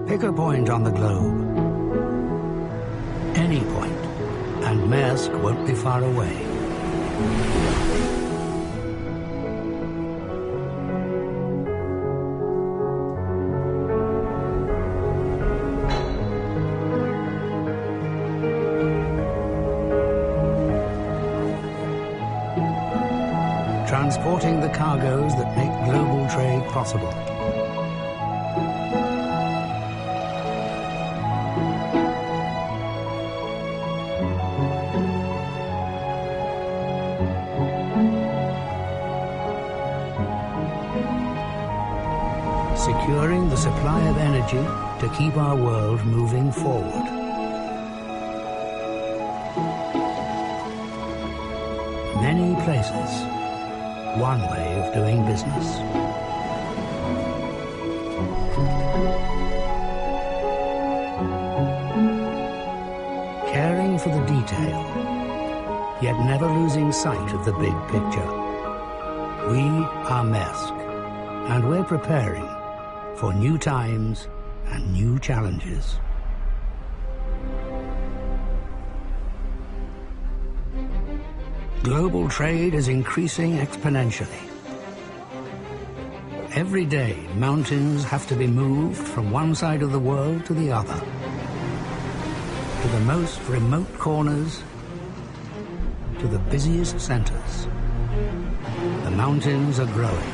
Pick a point on the globe. Any point, and Maersk won't be far away. Transporting the cargoes that make global trade possible. Securing the supply of energy to keep our world moving forward. Many places, one way of doing business. Caring for the detail, yet never losing sight of the big picture. We are Maersk, and we're preparing for new times and new challenges. Global trade is increasing exponentially. Every day, mountains have to be moved from one side of the world to the other, to the most remote corners, to the busiest centers. The mountains are growing.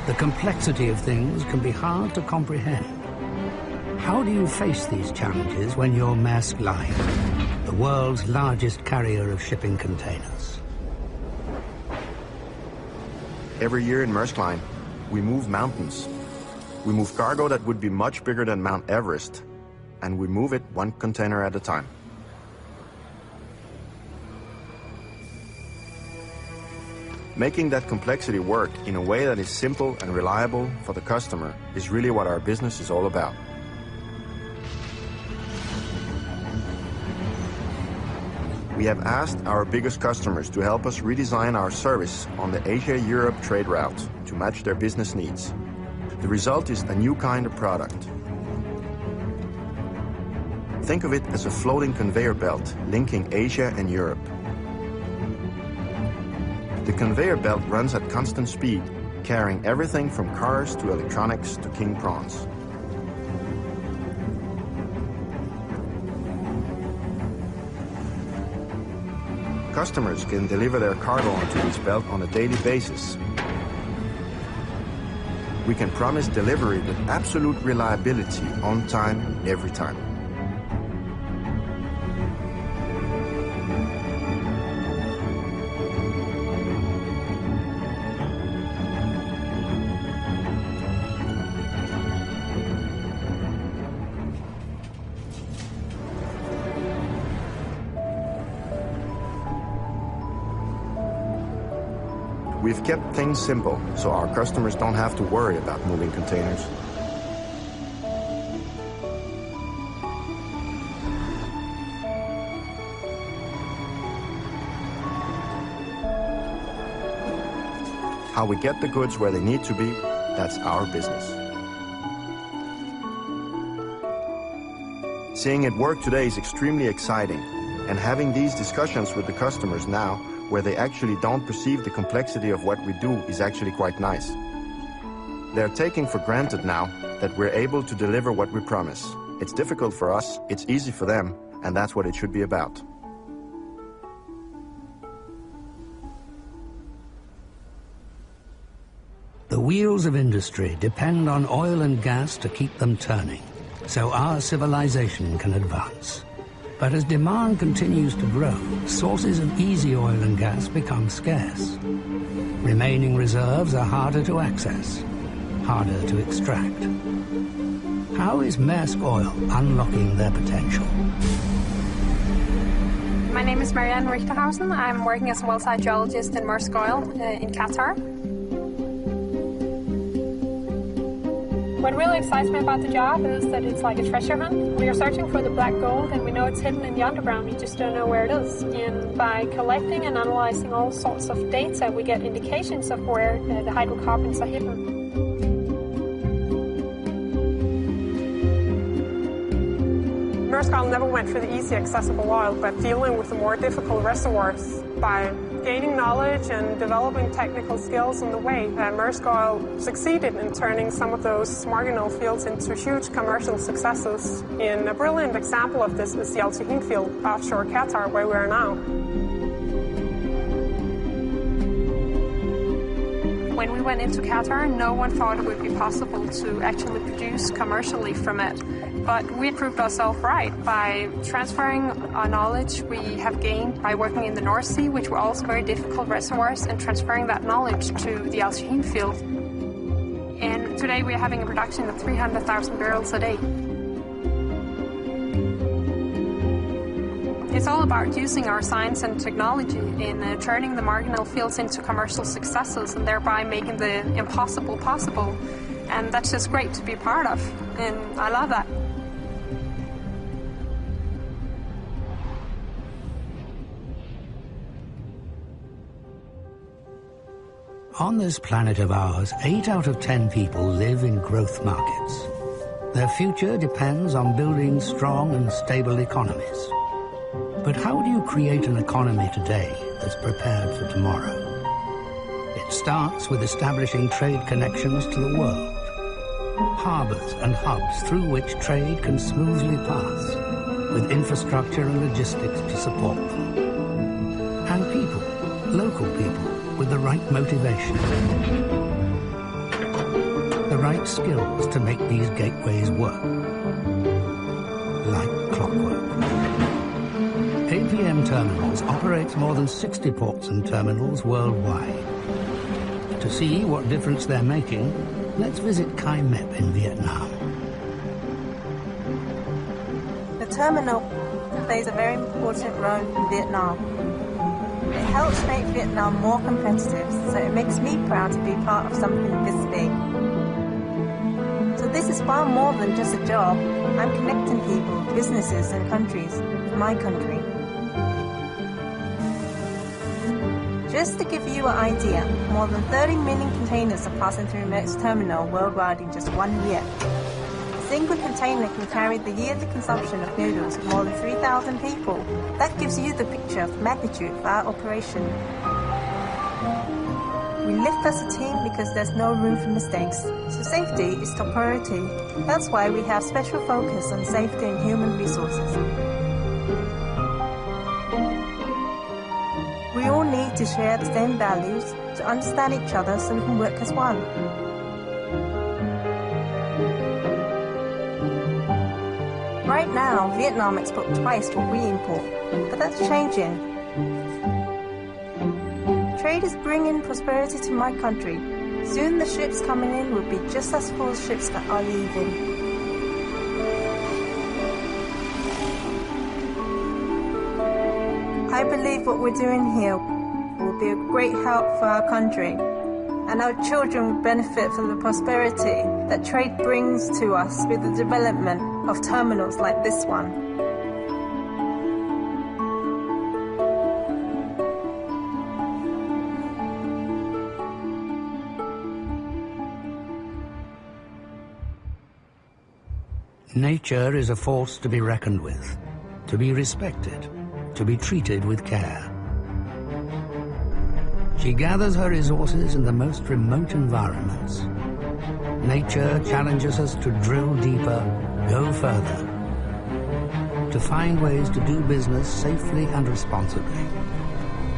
The complexity of things can be hard to comprehend. How do you face these challenges when you're Maersk Line, the world's largest carrier of shipping containers? Every year in Maersk Line, we move mountains. We move cargo that would be much bigger than Mount Everest, and we move it one container at a time. Making that complexity work in a way that is simple and reliable for the customer is really what our business is all about. We have asked our biggest customers to help us redesign our service on the Asia-Europe trade route to match their business needs. The result is a new kind of product. Think of it as a floating conveyor belt linking Asia and Europe. The conveyor belt runs at constant speed, carrying everything from cars to electronics to king prawns. Customers can deliver their cargo onto this belt on a daily basis. We can promise delivery with absolute reliability, on time, every time. We've kept things simple, so our customers don't have to worry about moving containers. How we get the goods where they need to be, that's our business. Seeing it work today is extremely exciting, and having these discussions with the customers now, where they actually don't perceive the complexity of what we do, is actually quite nice. They're taking for granted now that we're able to deliver what we promise. It's difficult for us, it's easy for them, and that's what it should be about. The wheels of industry depend on oil and gas to keep them turning, so our civilization can advance. But as demand continues to grow, sources of easy oil and gas become scarce. Remaining reserves are harder to access, harder to extract. How is Maersk Oil unlocking their potential? My name is Marianne Richterhausen. I'm working as a well-site geologist in Maersk Oil in Qatar. What really excites me about the job is that it's like a treasure hunt. We are searching for the black gold, and we know it's hidden in the underground. We just don't know where it is. And by collecting and analyzing all sorts of data, we get indications of where the hydrocarbons are hidden. Maersk Oil never went for the easy accessible oil, but dealing with the more difficult reservoirs. By gaining knowledge and developing technical skills on the way, Maersk Oil succeeded in turning some of those marginal fields into huge commercial successes. And a brilliant example of this is the Al Shaheen field offshore Qatar, where we are now. When we went into Qatar, no one thought it would be possible to actually produce commercially from it. But we proved ourselves right by transferring our knowledge we have gained by working in the North Sea, which were also very difficult reservoirs, and transferring that knowledge to the Al Shaheen field. And today we're having a production of 300,000 barrels a day. It's all about using our science and technology in turning the marginal fields into commercial successes and thereby making the impossible possible. And that's just great to be part of, and I love that. On this planet of ours, 8 out of 10 people live in growth markets. Their future depends on building strong and stable economies. But how do you create an economy today that's prepared for tomorrow? It starts with establishing trade connections to the world, harbors and hubs through which trade can smoothly pass, with infrastructure and logistics to support them. And people, local people, with the right motivation, the right skills to make these gateways work, like clockwork. APM Terminals operates more than 60 ports and terminals worldwide. To see what difference they're making, let's visit Kai Mep in Vietnam. The terminal plays a very important role in Vietnam. It helps make Vietnam more competitive, so it makes me proud to be part of something this big. So this is far more than just a job. I'm connecting people, businesses and countries with my country. Just to give you an idea, more than 30 million containers are passing through Maersk's terminal worldwide in just 1 year. A single container can carry the yearly consumption of noodles of more than 3,000 people. That gives you the picture of the magnitude of our operation. We live as a team because there's no room for mistakes, so safety is top priority. That's why we have special focus on safety and human resources. We all need to share the same values, to understand each other so we can work as one. Right now, Vietnam exports twice what we import, but that's changing. Trade is bringing prosperity to my country. Soon the ships coming in will be just as full as ships that are leaving. I believe what we're doing here will be a great help for our country, and our children will benefit from the prosperity that trade brings to us with the development of terminals like this one. Nature is a force to be reckoned with, to be respected, to be treated with care. She gathers her resources in the most remote environments. Nature challenges us to drill deeper, go further, to find ways to do business safely and responsibly,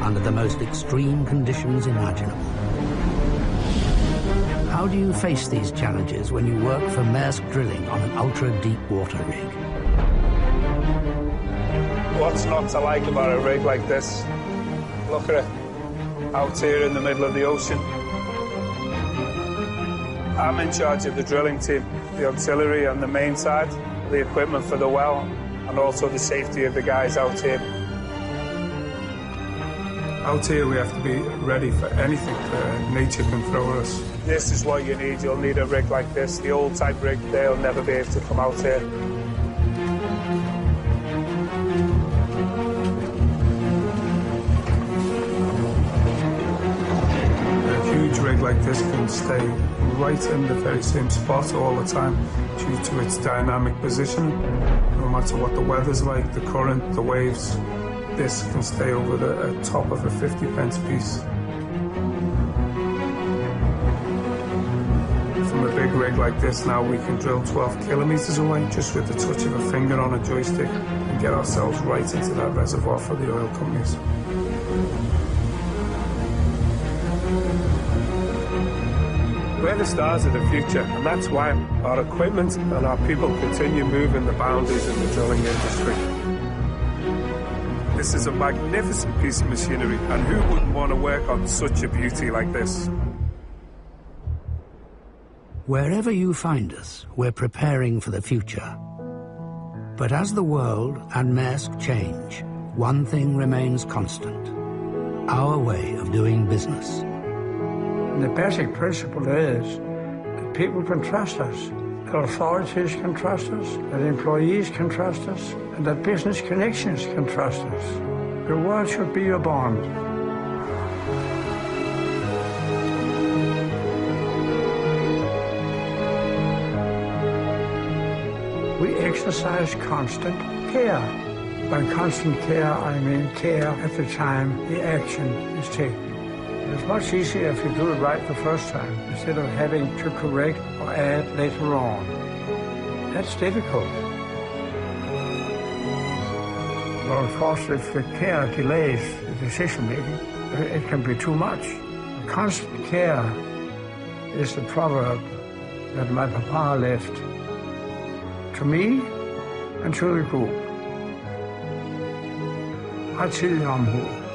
under the most extreme conditions imaginable. How do you face these challenges when you work for Maersk Drilling on an ultra-deep water rig? What's not to like about a rig like this? Look at it, out here in the middle of the ocean. I'm in charge of the drilling team, the auxiliary on the main side, the equipment for the well, and also the safety of the guys out here. Out here we have to be ready for anything that nature can throw at us. This is what you need. You'll need a rig like this. The old type rig, they'll never be able to come out here. A huge rig like this can stay right in the very same spot all the time due to its dynamic positioning. No matter what the weather's like, the current, the waves, this can stay over the top of a 50-pence piece. From a big rig like this now, we can drill 12 kilometers away just with the touch of a finger on a joystick and get ourselves right into that reservoir for the oil companies. We're the stars of the future, and that's why our equipment and our people continue moving the boundaries in the drilling industry. This is a magnificent piece of machinery, and who wouldn't want to work on such a beauty like this? Wherever you find us, we're preparing for the future. But as the world and Maersk change, one thing remains constant: our way of doing business. The basic principle is that people can trust us, that authorities can trust us, that employees can trust us, and that business connections can trust us. Your word should be your bond. We exercise constant care. By constant care, I mean care at the time the action is taken. It's much easier if you do it right the first time, instead of having to correct or add later on. That's difficult. Well, of course, if the care delays the decision-making, it can be too much. Constant care is the proverb that my papa left to me and to the group. Rettidig omhu.